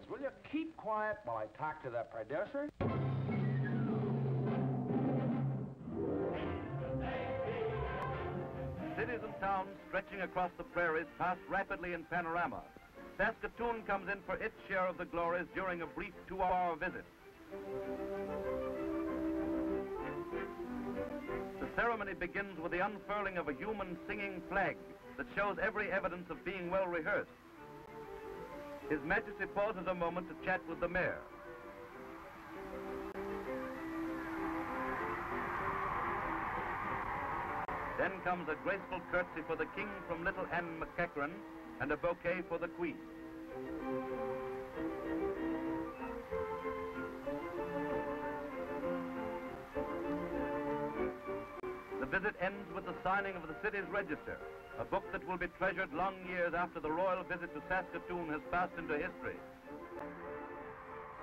kids, will you keep quiet while I talk to the producer? Cities and towns stretching across the prairies pass rapidly in panorama. Saskatoon comes in for its share of the glories during a brief 2-hour visit. The ceremony begins with the unfurling of a human singing flag that shows every evidence of being well rehearsed. His Majesty pauses a moment to chat with the mayor. Then comes a graceful curtsy for the king from Little Anne McEachran and a bouquet for the queen. The visit ends with the signing of the city's register, a book that will be treasured long years after the royal visit to Saskatoon has passed into history.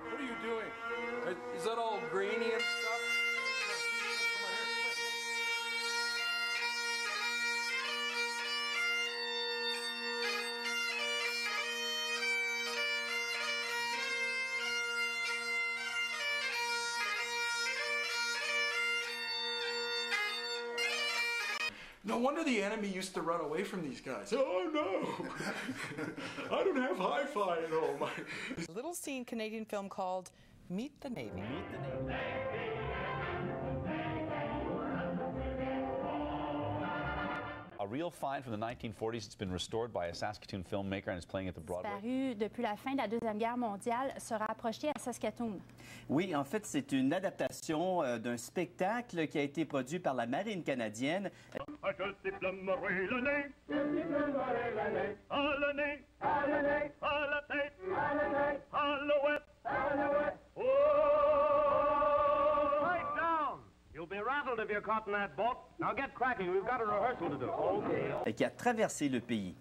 What are you doing? Is that all grainy and stuff? No wonder the enemy used to run away from these guys. Oh no! I don't have hi-fi at home. A little-seen Canadian film called Meet the Navy. Meet the Navy. A real find from the 1940s. It's been restored by a Saskatoon filmmaker and is playing at the Broadway. Disparu depuis la fin de la Deuxième Guerre mondiale sera approché à Saskatoon. Oui, en fait, c'est une adaptation d'un spectacle qui a été produit par la Marine canadienne. You'll be rattled if you're caught in that boat. Now get cracking, we've got a rehearsal to do. Okay. Et qui a traversé le pays.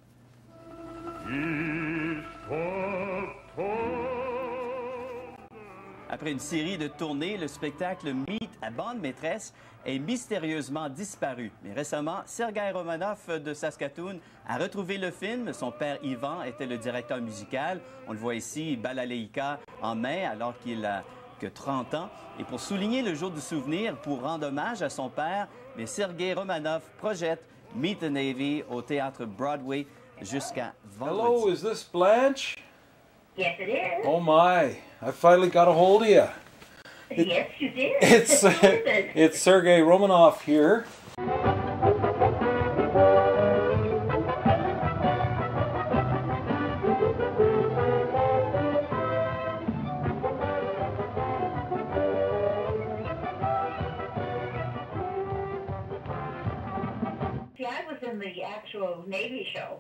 Après une série de tournées, le spectacle Meet à bande maîtresse est mystérieusement disparu. Mais récemment, Sergei Romanov de Saskatoon a retrouvé le film. Son père Ivan était le directeur musical. On le voit ici, balalaïka en main, alors qu'il a que 30 ans. Et pour souligner le jour du souvenir, pour rendre hommage à son père, mais Sergei Romanov projette Meet the Navy au théâtre Broadway jusqu'à vendredi. Hello, is this Blanche? Yes, it is. Oh my, I finally got a hold of you. Yes, you did. It's Sergei Romanov here. See, I was in the actual Navy show.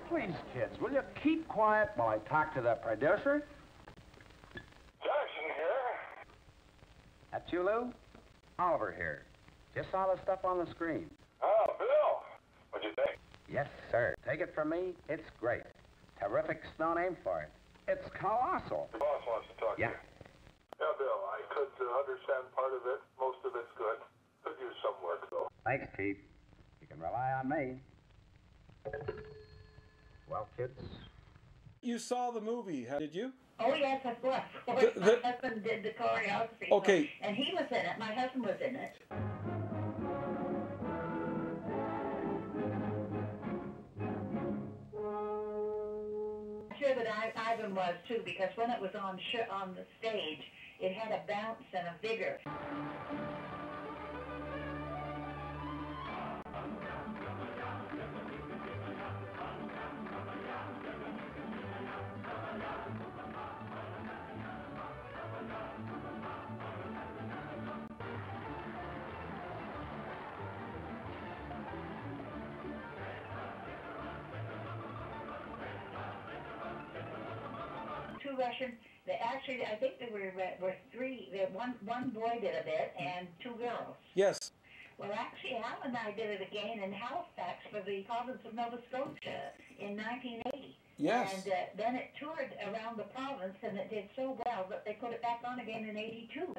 Please, kids, will you keep quiet while I talk to the producer? Jackson here. That's you, Lou? Oliver here. Just saw the stuff on the screen. Oh, Bill. What'd you think? Yes, sir. Take it from me, it's great. Terrific snow name for it. It's colossal. The boss wants to talk to Yeah. you. Yeah, Bill, I could understand part of it. Most of it's good. Could use some work, though. Thanks, Chief. You can rely on me. Well, kids. You saw the movie, did you? Oh, yes, of course. My husband did the choreography. Okay. And he was in it. My husband was in it. Ivan was too, because when it was on the stage, it had a bounce and a vigor. Russian. Actually, I think there were three. One boy did a bit and two girls. Yes. Well, actually, Al and I did it again in Halifax for the province of Nova Scotia in 1980. Yes. And then it toured around the province, and it did so well that they put it back on again in '82.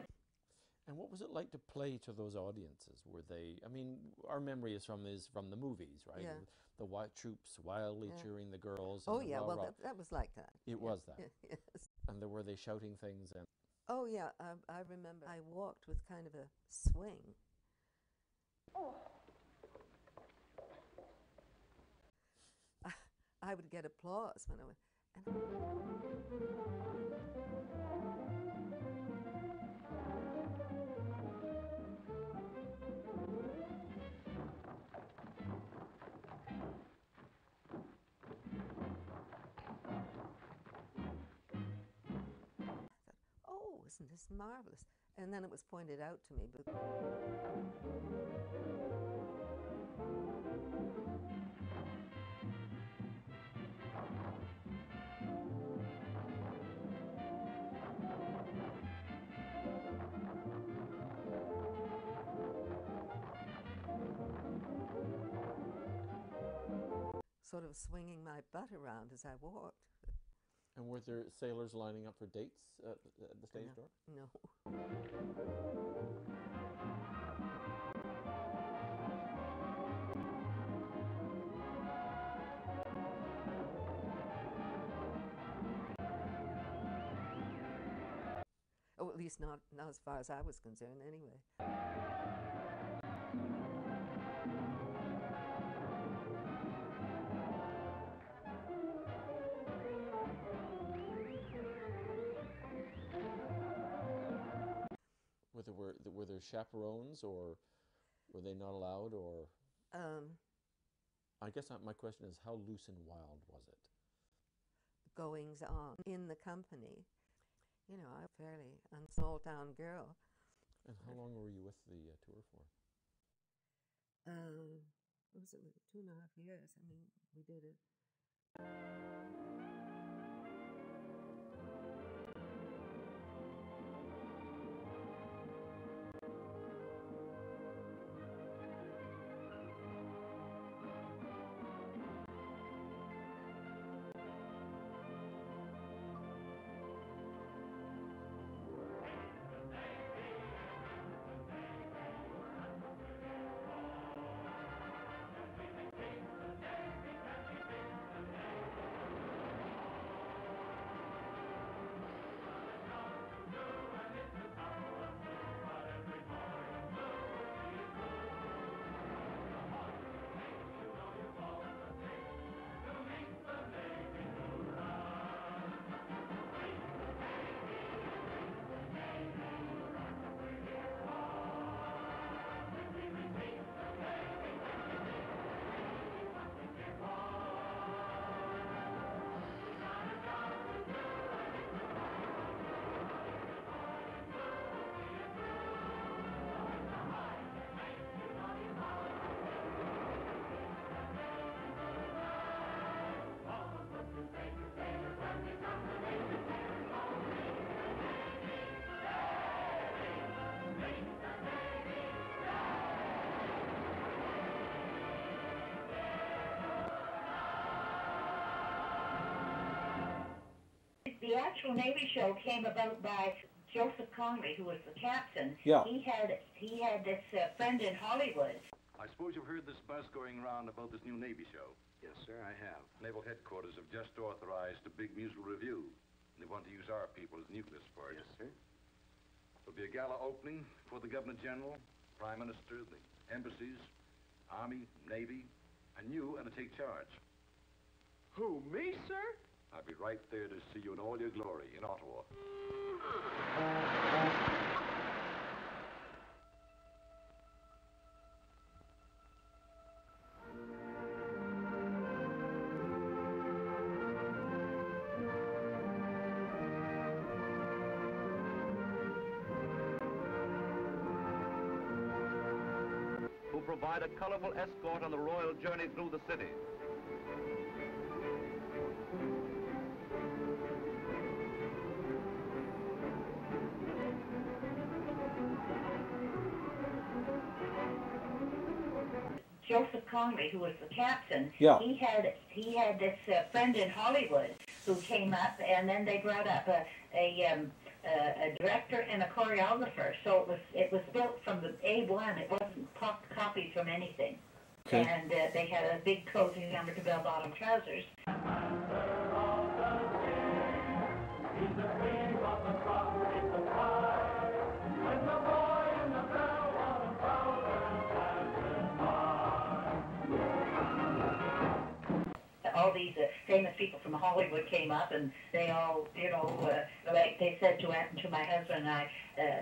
And what was it like to play to those audiences? Were they? I mean, our memory is from the movies, right? Yeah. The white troops wildly cheering the girls. Oh yeah, well that was like that. It was that. Yes. And were they shouting things? And oh yeah, I remember. I walked with kind of a swing. I would get applause when I went. Oh, isn't this marvelous? And then it was pointed out to me. Sort of swinging my butt around as I walked. And were there sailors lining up for dates at the stage door? No. Oh, at least not as far as I was concerned, anyway. Were there chaperones, or were they not allowed, or? I guess my question is, how loose and wild was it? Goings on in the company. You know, I'm a fairly small town girl. And how long were you with the tour for? What was it? 2.5 years. I mean, we did it. The actual Navy show came about by Joseph Conley, who was the captain. Yeah. He had this friend in Hollywood. I suppose you've heard this buzz going around about this new Navy show. Yes, sir, I have. Naval headquarters have just authorized a big musical review. They want to use our people as nucleus for it. Yes, sir. There'll be a gala opening for the Governor General, Prime Minister, the embassies, Army, Navy, and you are to take charge. Who, me, sir? I'll be right there to see you in all your glory in Ottawa. Who provide a colorful escort on the royal journey through the city. Joseph Conley, who was the captain, Yeah. he had this friend in Hollywood who came up, and then they brought up a director and a choreographer. So it was built from the A1. It wasn't copied from anything. Okay. And they had a big cozy number to bell-bottom trousers. All these famous people from Hollywood came up, and they all, like they said to my husband and I,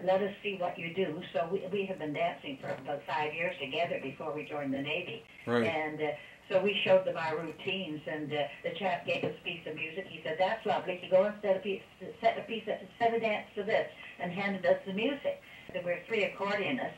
let us see what you do. So we have been dancing for about 5 years together before we joined the Navy. Right. And so we showed them our routines, and the chap gave us a piece of music. He said, that's lovely. He go and set a dance to this, and handed us the music. There were 3 accordionists.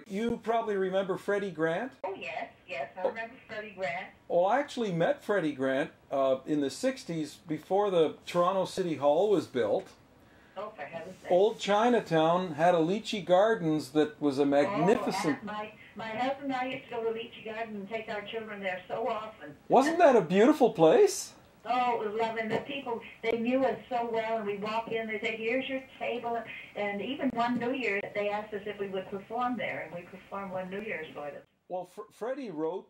You probably remember Freddie Grant? Oh, yes, I remember Freddie Grant. Well, I actually met Freddie Grant in the 60s before the Toronto City Hall was built. Oh, for heaven's sake. Old Chinatown had a lychee gardens that was a magnificent... Oh, my husband and I used to go to Lychee Garden and take our children there so often. Wasn't that a beautiful place? Oh, it was lovely. And the people, they knew us so well, and we walk in, they say, here's your table. And even one New Year, they asked us if we would perform there, and we performed one New Year's for them. Well, Freddie wrote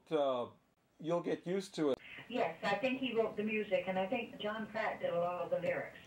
You'll Get Used to It. Yes, I think he wrote the music, and I think John Pratt did a lot of the lyrics.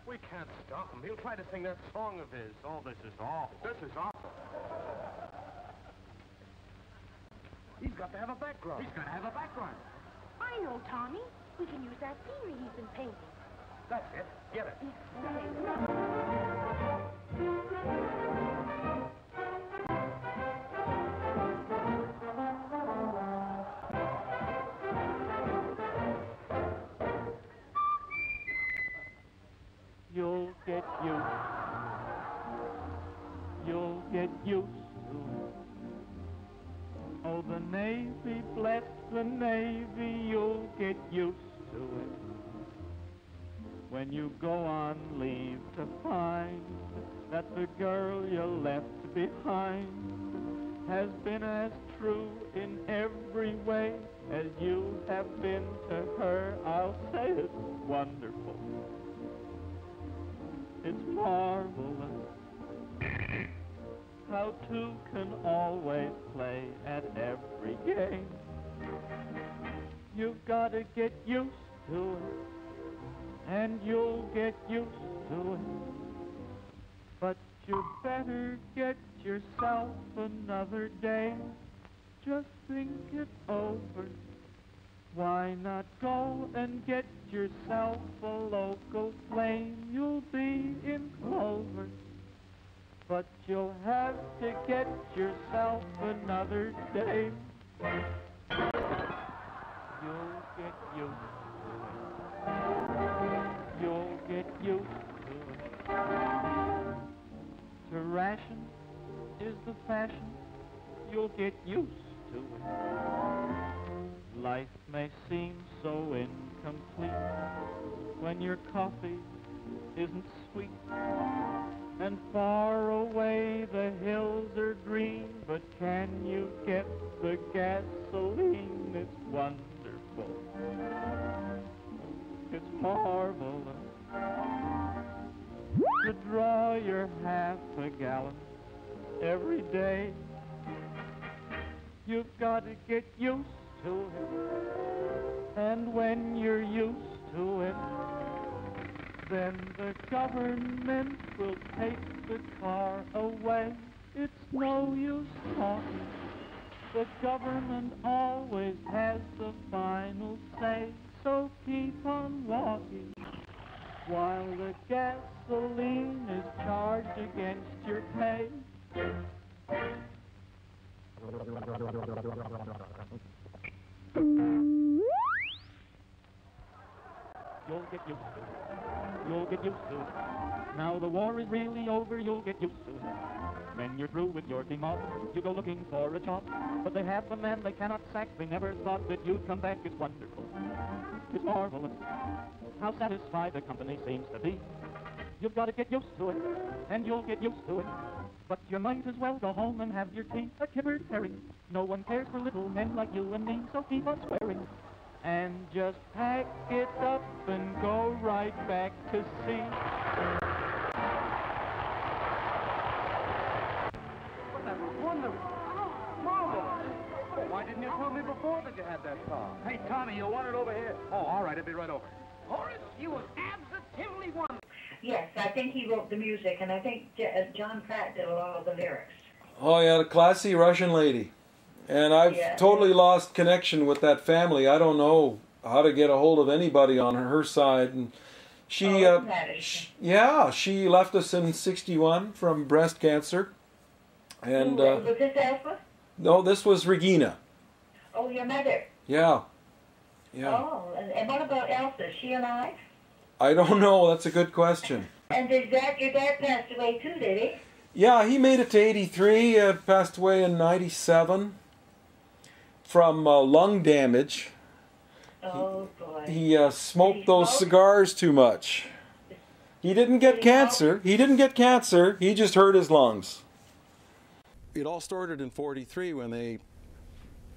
We can't stop him. He'll try to sing that song of his. Oh, this is awful. This is awful. He's got to have a background. He's got to have a background. I know, Tommy. We can use that scenery he's been painting. That's it. Get it. You'll get used to it. Oh, the Navy, bless the Navy, you'll get used to it. When you go on leave to find that the girl you left behind has been as true in every way as you have been to her, I'll say it's wonderful. It's marvelous how two can always play at every game. You've got to get used to it, and you'll get used to it. But you better get yourself another day. Just think it over. Why not go and get yourself a local flame? You'll be in clover. But you'll have to get yourself another day. You'll get used to it. You'll get used to it. To ration is the fashion. You'll get used to it. Life may seem so incomplete when your coffee isn't sweet. And far away the hills are green, but can you get the gasoline? It's wonderful. It's marvelous to draw your half a gallon every day. You've got to get used to it. And when you're used to it, then the government will take the car away. It's no use talking. The government always has the final say. So keep on walking while the gasoline is charged against your pay. You'll get used to it. You'll get used to it. Now the war is really over, you'll get used to it. When you're through with your team off, you go looking for a job. But they have the man they cannot sack. They never thought that you'd come back. It's wonderful. It's marvelous. How satisfied the company seems to be. You've got to get used to it, and you'll get used to it. But you might as well go home and have your tea a kibbered herring. No one cares for little men like you and me, so keep on swearing. And just pack it up and go right back to sea. Well, that was wonderful. Marvelous. Why didn't you tell me before that you had that car? Hey, Tommy, you want it over here? Oh, all right, I'll be right over. Horace, you was absolutely wonderful. Yes, I think he wrote the music, and I think John Pratt did a lot of the lyrics. Oh, yeah, the classy Russian lady. And I've totally lost connection with that family. I don't know how to get a hold of anybody on her side. And she, she left us in '61 from breast cancer. And was this Elsa? no, this was Regina. Oh, your mother. Yeah. Oh, and what about Elsa? Is she alive? I don't know. That's a good question. And your dad passed away too, did he? Yeah, he made it to 83. Passed away in '97 from lung damage. Oh, boy. He smoked those cigars too much. He didn't get cancer. He didn't get cancer. He just hurt his lungs. It all started in '43 when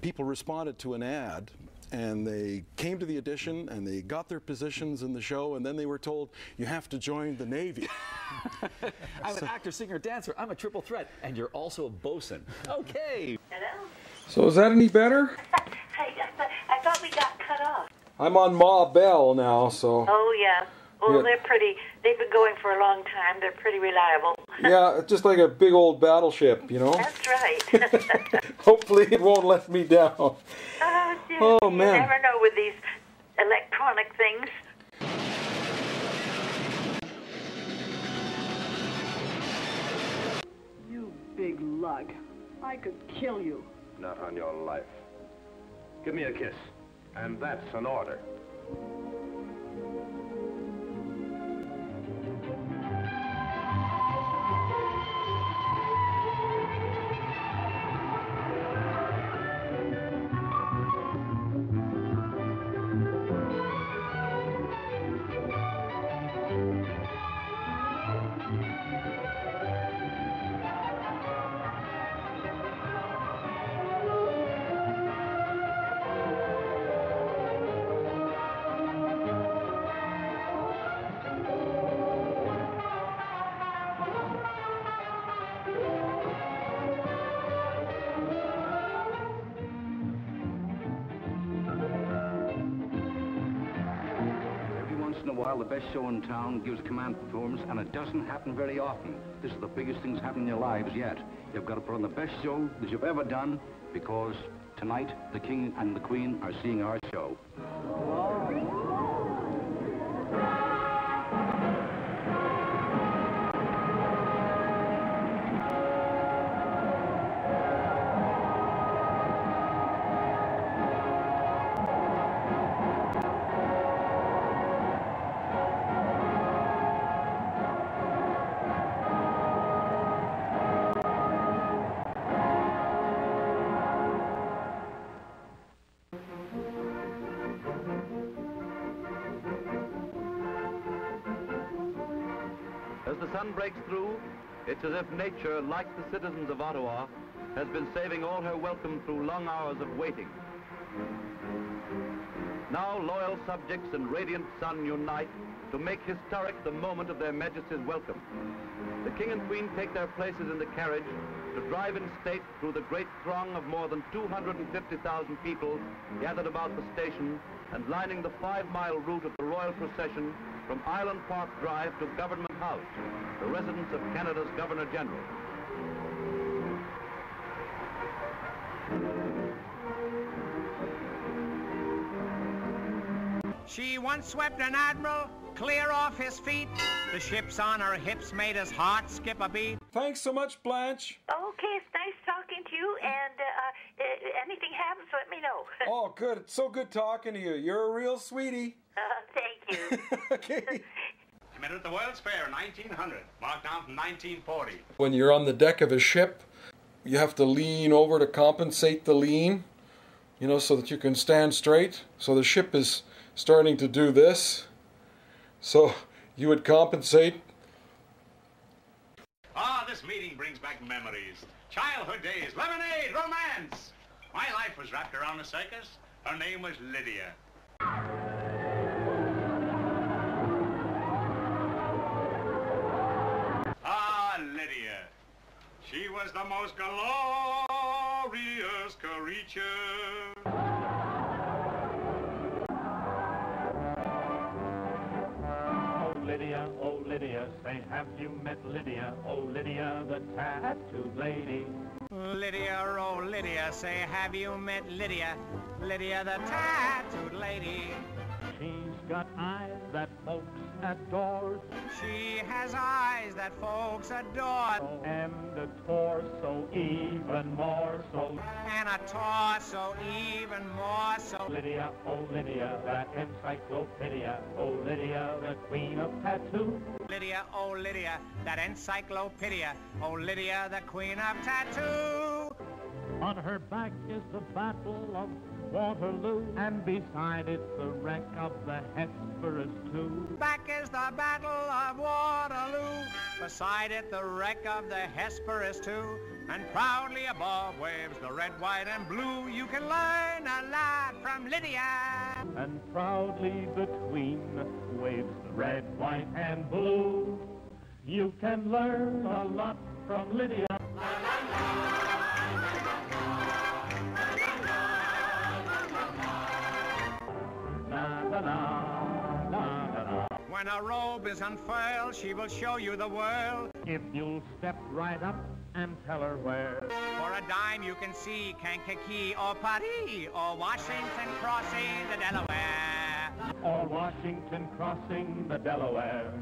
people responded to an ad, and they came to the audition and they got their positions in the show, and then they were told, you have to join the Navy. I'm an actor, singer, dancer. I'm a triple threat, and you're also a bosun. Okay. Hello? So is that any better? Hey, I thought we got cut off. I'm on Ma Bell now, so... Oh, yeah. Well, Yeah. they're pretty, they've been going for a long time. They're pretty reliable. Yeah, just like a big old battleship, you know? That's right. Hopefully it won't let me down. Oh, dear. Oh, You man. never know with these electronic things. You big lug. I could kill you. Not on your life. Give me a kiss. And that's an order. In a while, the best show in town gives a command performance, and it doesn't happen very often. This is the biggest thing that's happened in your lives yet. You've got to put on the best show that you've ever done, because tonight the King and the Queen are seeing our show. as the sun breaks through, it's as if nature, like the citizens of Ottawa, has been saving all her welcome through long hours of waiting. Now loyal subjects and radiant sun unite to make historic the moment of their Majesty's welcome. The King and Queen take their places in the carriage to drive in state through the great throng of more than 250,000 people gathered about the station and lining the 5-mile route of the royal procession from Island Park Drive to Government House, the residence of Canada's Governor-General. She once swept an admiral clear off his feet. The ships on her hips made his heart skip a beat. Thanks so much, Blanche. Okay, it's nice talking to you, and anything happens, let me know. Oh, good. It's so good talking to you. You're a real sweetie. Thank you. Okay. I met her at the World's Fair in 1900, marked down from 1940. When you're on the deck of a ship, you have to lean over to compensate the lean, you know, so that you can stand straight. So the ship is starting to do this. So you would compensate. Ah, this meeting brings back memories. Childhood days, lemonade, romance. My life was wrapped around a circus. Her name was Lydia. Ah, Lydia. She was the most glorious creature. Oh Lydia, say have you met Lydia? Oh Lydia, the tattooed lady. Lydia, oh Lydia, say have you met Lydia? Lydia, the tattooed lady. She's got eyes that folks adore. She has eyes that folks adore. And a torso even more so. And a torso even more so. Lydia, oh Lydia, that encyclopedia. Oh Lydia, the queen of tattoo. Lydia, oh Lydia, that encyclopedia. Oh Lydia, the queen of tattoo. On her back is the Battle of Waterloo, and beside it the wreck of the Hesperus too. Back is the Battle of Waterloo, beside it the wreck of the Hesperus too, and proudly above waves the red, white, and blue. You can learn a lot from Lydia. And proudly the Queen waves the red, white, and blue. You can learn a lot from Lydia. When a robe is unfurled, she will show you the world. If you'll step right up and tell her where. For a dime you can see Kankakee or Paris or Washington crossing the Delaware. Or Washington crossing the Delaware.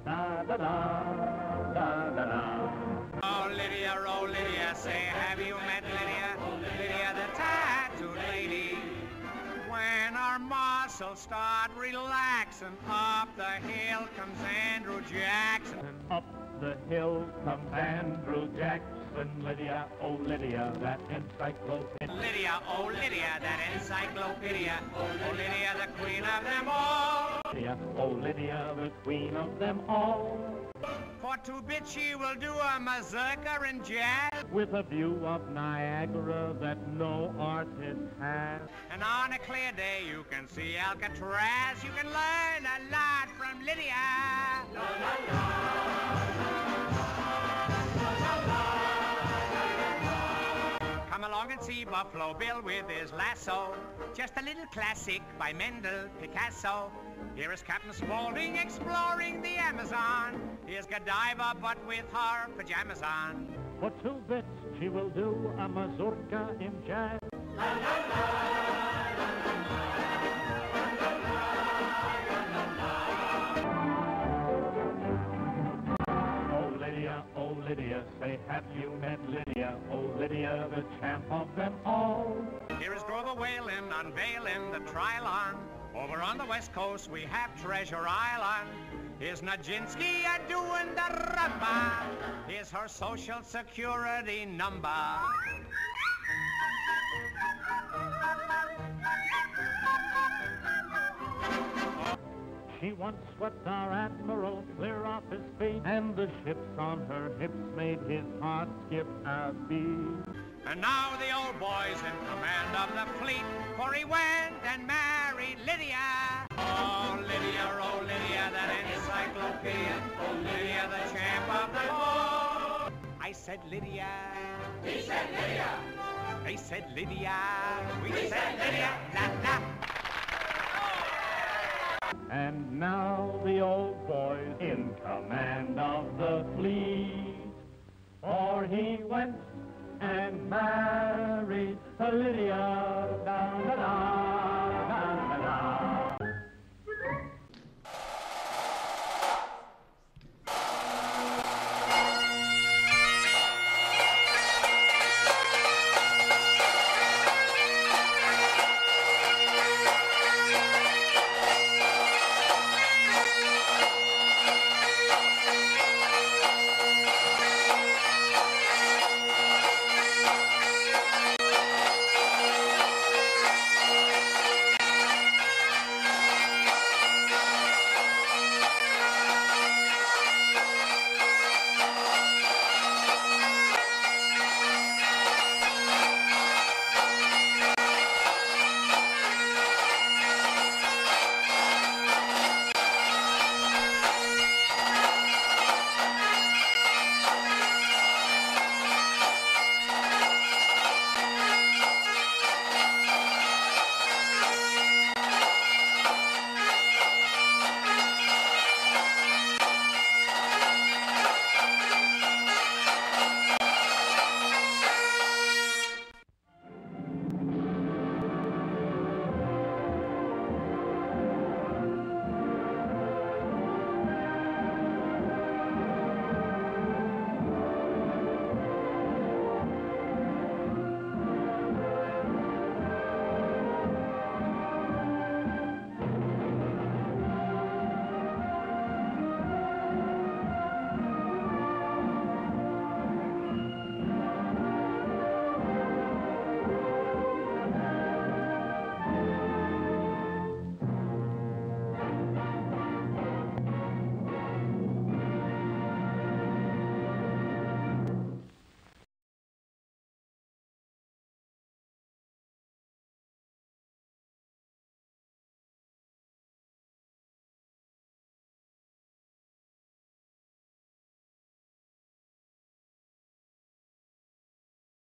Da da da da da da. Oh Lydia, say have you met Lydia? Lydia the tattooed lady. When our muscles start relaxing, up the hill comes Andrew Jackson. Up the hill comes Andrew Jackson. Lydia, oh Lydia, that encyclopedia. Lydia, oh Lydia, that encyclopedia. Oh Lydia, the queen of them all. Lydia, oh Lydia, the queen of them all. For 2 bits she will do a mazurka in jazz. With a view of Niagara that no artist has. And on a clear day you can see Alcatraz. You can learn a lot from Lydia. La, la, la. Come along and see Buffalo Bill with his lasso. Just a little classic by Mendel Picasso. Here is Captain Spaulding exploring the Amazon. Here's Godiva, but with her pajamas on. For 2 bits, she will do a mazurka in jazz. La, la, la, oh Lydia, say have you met Lydia? Oh Lydia, the champ of them all. Here is Grover Whalen unveiling the Trilon. Over on the west coast we have Treasure Island. Here's Nijinsky doing the rumba. Here's her social security number. She once swept our admiral clear off his feet, and the ships on her hips made his heart skip a beat. And now the old boy's in command of the fleet, for he went and married Lydia. Oh, Lydia, that encyclopedia. Oh, Lydia, the champ of the ball. I said Lydia. He said Lydia. They said Lydia. We said Lydia. La, la. And now the old boy's in command of the fleet, for he went and married Lydia.